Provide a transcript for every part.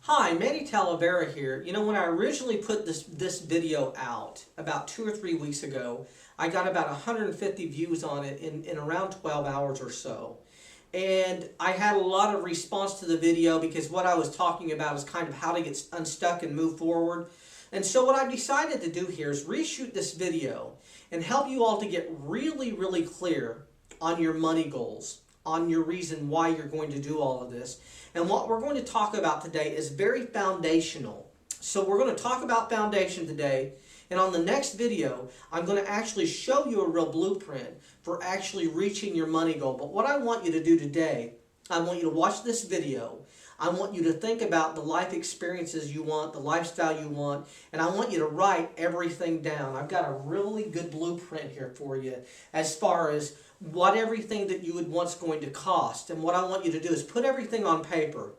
Hi, Manny Talavera here. When I originally put this video out about 2 or 3 weeks ago, I got about 150 views on it in around 12 hours or so. And I had a lot of response to the video because what I was talking about is kind of how to get unstuck and move forward. And so what I decided to do here is reshoot this video and help you all to get really, really clear on your money goals, on your reason why you're going to do all of this. And what we're going to talk about today is very foundational. So we're going to talk about foundation today. And on the next video, I'm going to actually show you a real blueprint for actually reaching your money goal. But what I want you to do today, I want you to watch this video. I want you to think about the life experiences you want, the lifestyle you want, and I want you to write everything down. I've got a really good blueprint here for you as far as what everything that you would want's going to cost. And what I want you to do is put everything on paper.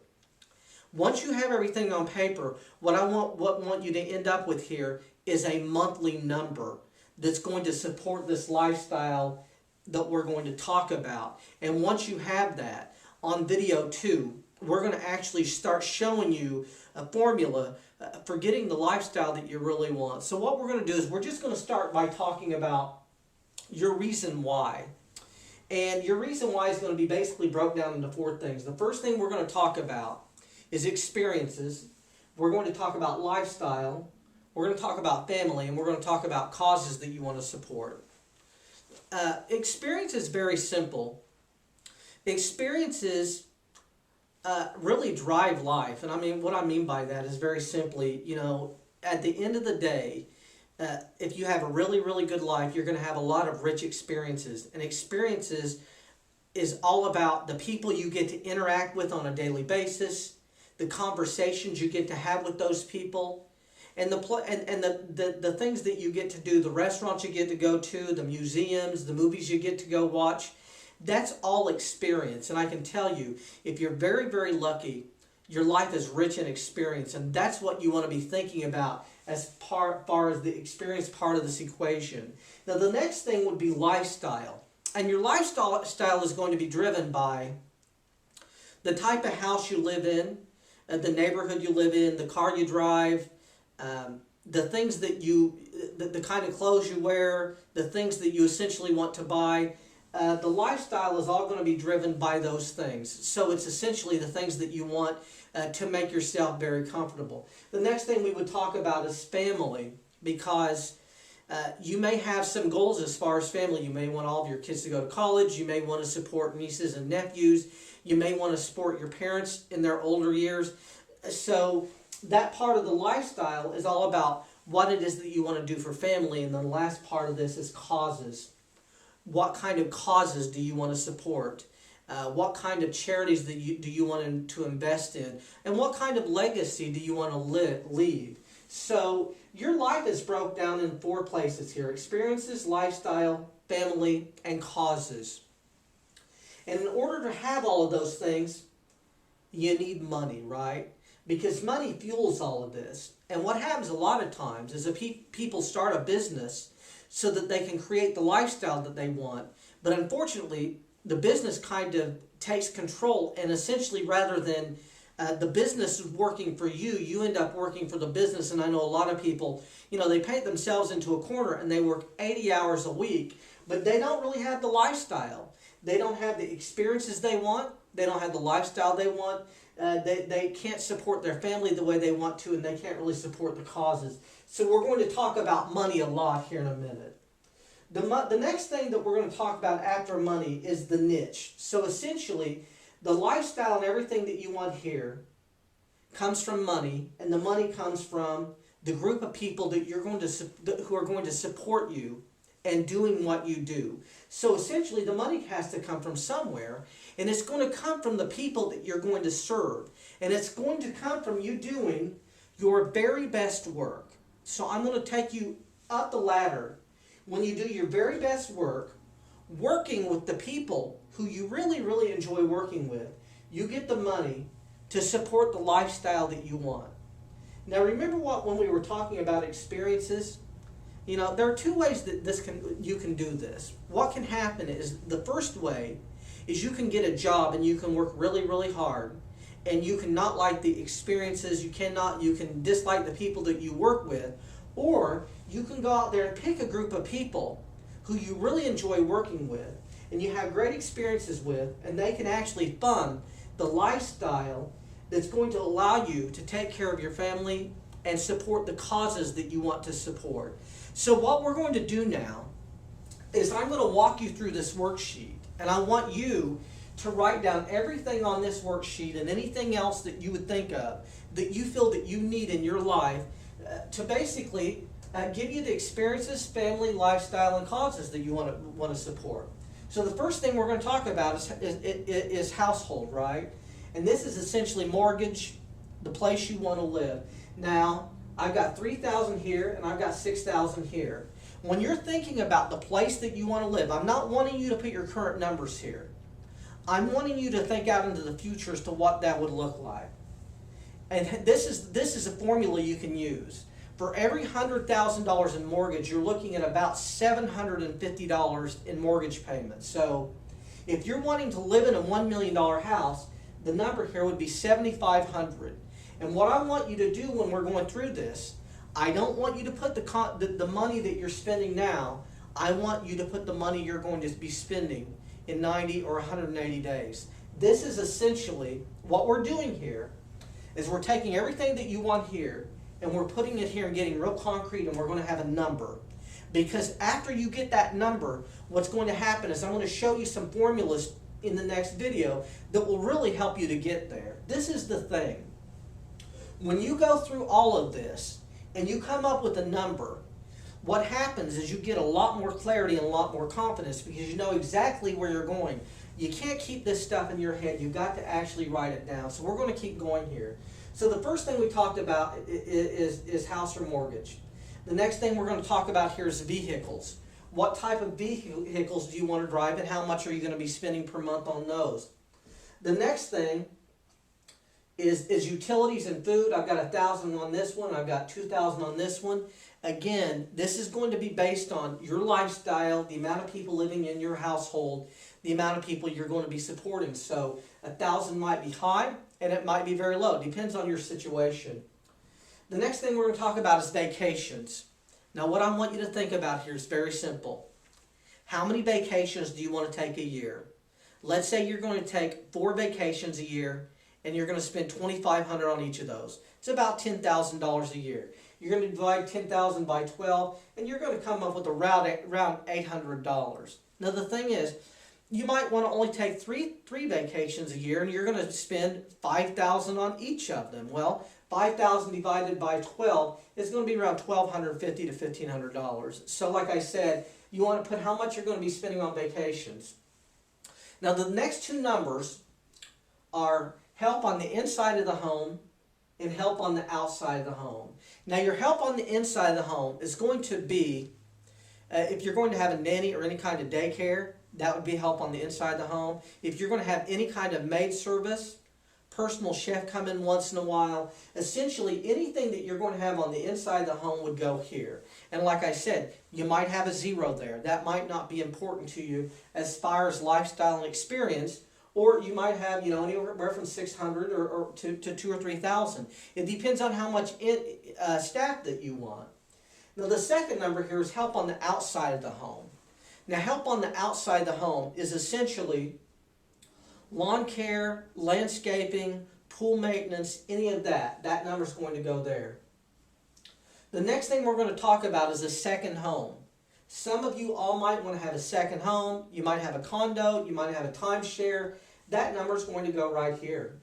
Once you have everything on paper, what I want you to end up with here is a monthly number that's going to support this lifestyle that we're going to talk about. And once you have that, on video 2, we're going to actually start showing you a formula for getting the lifestyle that you really want. So what we're going to do is we're just going to start by talking about your reason why. And your reason why is going to be basically broke down into 4 things. The first thing we're going to talk about is experiences. We're going to talk about lifestyle. We're going to talk about family. And we're going to talk about causes that you want to support. Experience is very simple. Experiences really drive life. And what I mean by that is very simply, at the end of the day, if you have a really, really good life, you're going to have a lot of rich experiences. And experiences is all about the people you get to interact with on a daily basis, the conversations you get to have with those people, and the things that you get to do, the restaurants you get to go to, the museums, the movies you get to go watch. That's all experience. And I can tell you, if you're very, very lucky, your life is rich in experience. And that's what you want to be thinking about as far as the experience part of this equation. Now, the next thing would be lifestyle. And your lifestyle is going to be driven by the type of house you live in, the neighborhood you live in, the car you drive, the things that the kind of clothes you wear, the things that you essentially want to buy. The lifestyle is all going to be driven by those things. So it's essentially the things that you want to make yourself very comfortable. The next thing we would talk about is family, because you may have some goals as far as family. You may want all of your kids to go to college. You may want to support nieces and nephews. You may want to support your parents in their older years. So that part of the lifestyle is all about what it is that you want to do for family. And the last part of this is causes. What kind of causes do you want to support? What kind of charities do you want to invest in? And what kind of legacy do you want to leave? So your life is broke down in 4 places here: experiences, lifestyle, family, and causes. And in order to have all of those things, you need money, right? Because money fuels all of this. And what happens a lot of times is if people start a business so that they can create the lifestyle that they want. But unfortunately, the business kind of takes control, and essentially rather than the business is working for you, you end up working for the business. And I know a lot of people, they paint themselves into a corner and they work 80 hours a week, but they don't really have the lifestyle. They don't have the experiences they want. They don't have the lifestyle they want. They can't support their family the way they want to, and they can't really support the causes. So we're going to talk about money a lot here in a minute. The next thing that we're going to talk about after money is the niche. So essentially, the lifestyle and everything that you want here comes from money, and the money comes from the group of people that who are going to support you and doing what you do. So essentially, the money has to come from somewhere, and it's going to come from the people that you're going to serve. And it's going to come from you doing your very best work. So I'm going to take you up the ladder. When you do your very best work, working with the people who you really, really enjoy working with, you get the money to support the lifestyle that you want. Now remember when we were talking about experiences? There are 2 ways that you can do this. What can happen is, the first way is you can get a job and you can work really, really hard, and you can not like the experiences, you can dislike the people that you work with, or you can go out there and pick a group of people who you really enjoy working with and you have great experiences with, and they can actually fund the lifestyle that's going to allow you to take care of your family and support the causes that you want to support. So what we're going to do now is I'm going to walk you through this worksheet, and I want you to write down everything on this worksheet and anything else that you would think of that you feel that you need in your life to basically give you the experiences, family, lifestyle, and causes that you want to support. So the first thing we're going to talk about is household, right? And this is essentially mortgage, the place you want to live. Now, I've got $3,000 here and I've got $6,000 here. When you're thinking about the place that you want to live, I'm not wanting you to put your current numbers here. I'm wanting you to think out into the future as to what that would look like. And this is a formula you can use. For every $100,000 in mortgage, you're looking at about $750 in mortgage payments. So if you're wanting to live in a $1 million house, the number here would be $7,500. And what I want you to do when we're going through this, I don't want you to put the money that you're spending now. I want you to put the money you're going to be spending in 90 or 180 days. This is essentially what we're doing here, is we're taking everything that you want here and we're putting it here and getting real concrete, and we're going to have a number. Because after you get that number, what's going to happen is I'm going to show you some formulas in the next video that will really help you to get there. This is the thing. When you go through all of this and you come up with a number, what happens is you get a lot more clarity and a lot more confidence because you know exactly where you're going. You can't keep this stuff in your head. You've got to actually write it down. So we're going to keep going here. So the first thing we talked about is house or mortgage. The next thing we're going to talk about here is vehicles. What type of vehicles do you want to drive and how much are you going to be spending per month on those? The next thing is utilities and food. I've got $1,000 on this one. I've got $2,000 on this one. Again, this is going to be based on your lifestyle, the amount of people living in your household, the amount of people you're going to be supporting. So $1,000 might be high and it might be very low. It depends on your situation. The next thing we're going to talk about is vacations. Now what I want you to think about here is very simple. How many vacations do you want to take a year? Let's say you're going to take 4 vacations a year and you're going to spend $2,500 on each of those. It's about $10,000 a year. You're going to divide 10,000 by 12 and you're going to come up with around $800. Now the thing is, you might want to only take three vacations a year and you're going to spend $5,000 on each of them. Well, 5,000 divided by 12 is going to be around $1,250 to $1,500. So like I said, you want to put how much you're going to be spending on vacations. Now the next two numbers are help on the inside of the home and help on the outside of the home. Now your help on the inside of the home is going to be, if you're going to have a nanny or any kind of daycare, that would be help on the inside of the home. If you're going to have any kind of maid service, personal chef come in once in a while, essentially anything that you're going to have on the inside of the home would go here. And like I said, you might have a zero there. That might not be important to you as far as lifestyle and experience, or you might have, you know, anywhere from 600 or to 2,000 or 3,000. It depends on how much staff that you want. Now the second number here is help on the outside of the home. Now help on the outside of the home is essentially lawn care, landscaping, pool maintenance, any of that. That number is going to go there. The next thing we're going to talk about is a second home. Some of you all might want to have a second home. You might have a condo. You might have a timeshare. That number is going to go right here.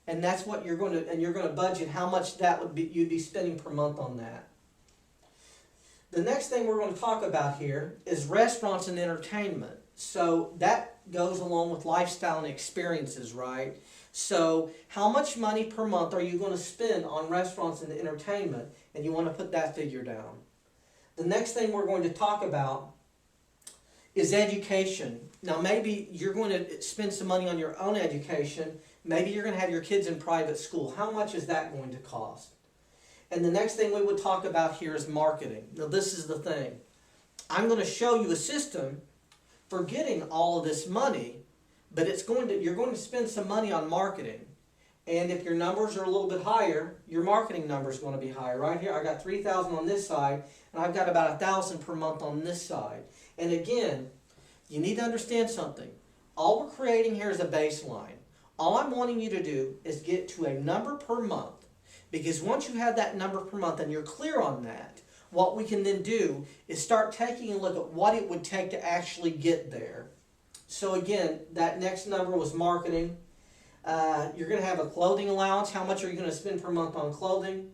And that's what you're going to, and you're going to budget how much that would be, you'd be spending per month on that. The next thing we're going to talk about here is restaurants and entertainment. So that goes along with lifestyle and experiences, right? So how much money per month are you going to spend on restaurants and entertainment? And you want to put that figure down. The next thing we're going to talk about is education. Now maybe you're going to spend some money on your own education. Maybe you're going to have your kids in private school. How much is that going to cost? And the next thing we would talk about here is marketing. Now this is the thing. I'm going to show you a system for getting all of this money, but you're going to spend some money on marketing. And if your numbers are a little bit higher, your marketing number is going to be higher. Right here, I got 3,000 on this side, and I've got about 1,000 per month on this side. And again, you need to understand something. All we're creating here is a baseline. All I'm wanting you to do is get to a number per month, because once you have that number per month and you're clear on that, what we can then do is start taking a look at what it would take to actually get there. So again, that next number was marketing. You're going to have a clothing allowance. How much are you going to spend per month on clothing?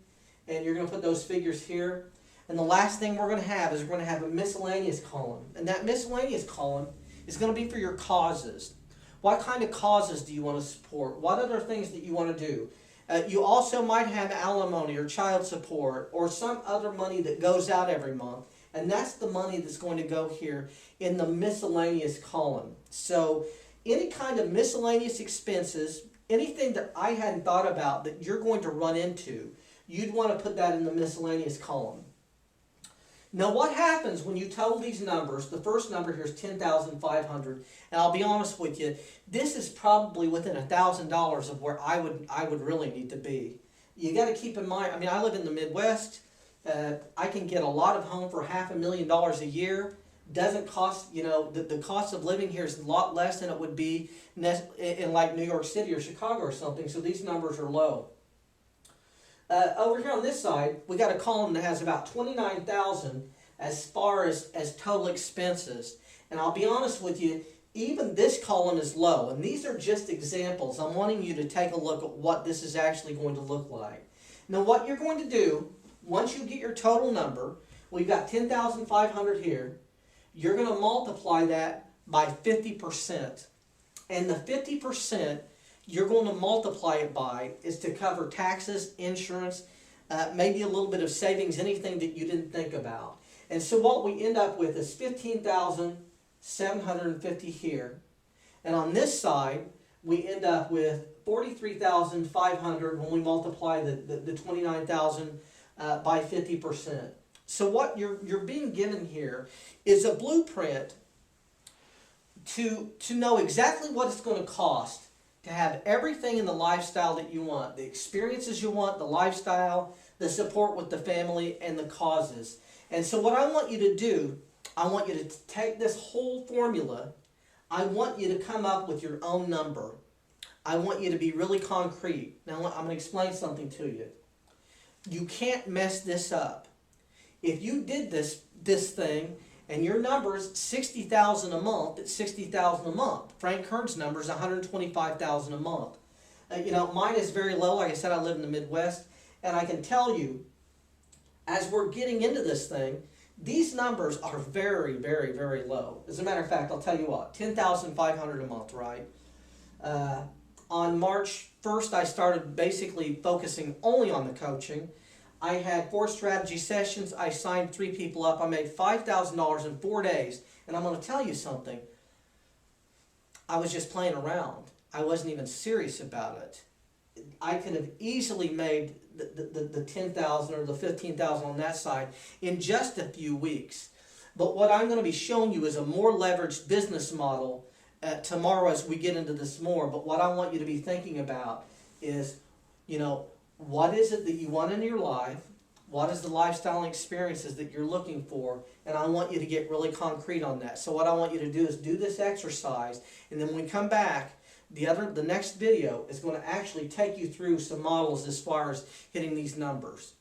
And you're going to put those figures here. And the last thing we're going to have is we're going to have a miscellaneous column. And that miscellaneous column is going to be for your causes. What kind of causes do you want to support? What other things that you want to do? You also might have alimony or child support or some other money that goes out every month. And that's the money that's going to go here in the miscellaneous column. So any kind of miscellaneous expenses, anything that I hadn't thought about that you're going to run into, you'd want to put that in the miscellaneous column. Now what happens when you total these numbers? The first number here is $10,500, and I'll be honest with you, this is probably within $1,000 of where I would really need to be. You got to keep in mind, I mean, I live in the Midwest. I can get a lot of home for $500,000 a year. Doesn't cost, you know, the cost of living here is a lot less than it would be in like New York City or Chicago or something, so these numbers are low. Over here on this side, we got a column that has about $29,000 as far as total expenses. And I'll be honest with you, even this column is low. And these are just examples. I'm wanting you to take a look at what this is actually going to look like. Now what you're going to do, once you get your total number, we've got $10,500 here. You're going to multiply that by 50%. And the 50% you're going to multiply it by is to cover taxes, insurance, maybe a little bit of savings, anything that you didn't think about. And so what we end up with is $15,750 here. And on this side, we end up with $43,500 when we multiply the $29,000 by 50%. So what you're being given here is a blueprint to know exactly what it's going to cost to have everything in the lifestyle that you want, the experiences you want, the lifestyle, the support with the family, and the causes. And so what I want you to do, I want you to take this whole formula, I want you to come up with your own number. I want you to be really concrete. Now I'm going to explain something to you. You can't mess this up. If you did this thing, and your number is $60,000 a month, it's $60,000 a month. Frank Kern's number is $125,000 a month. You know, mine is very low. Like I said, I live in the Midwest, and I can tell you, as we're getting into this thing, these numbers are very, very, very low. As a matter of fact, I'll tell you what, $10,500 a month, right? On March 1st, I started basically focusing only on the coaching. I had 4 strategy sessions. I signed 3 people up. I made $5,000 in 4 days. And I'm going to tell you something. I was just playing around. I wasn't even serious about it. I could have easily made the $10,000 or the $15,000 on that side in just a few weeks. But what I'm going to be showing you is a more leveraged business model tomorrow as we get into this more. But what I want you to be thinking about is, you know, what is it that you want in your life? What is the lifestyle and experiences that you're looking for? And I want you to get really concrete on that. So what I want you to do is do this exercise, and then when we come back, the next video is going to actually take you through some models as far as hitting these numbers.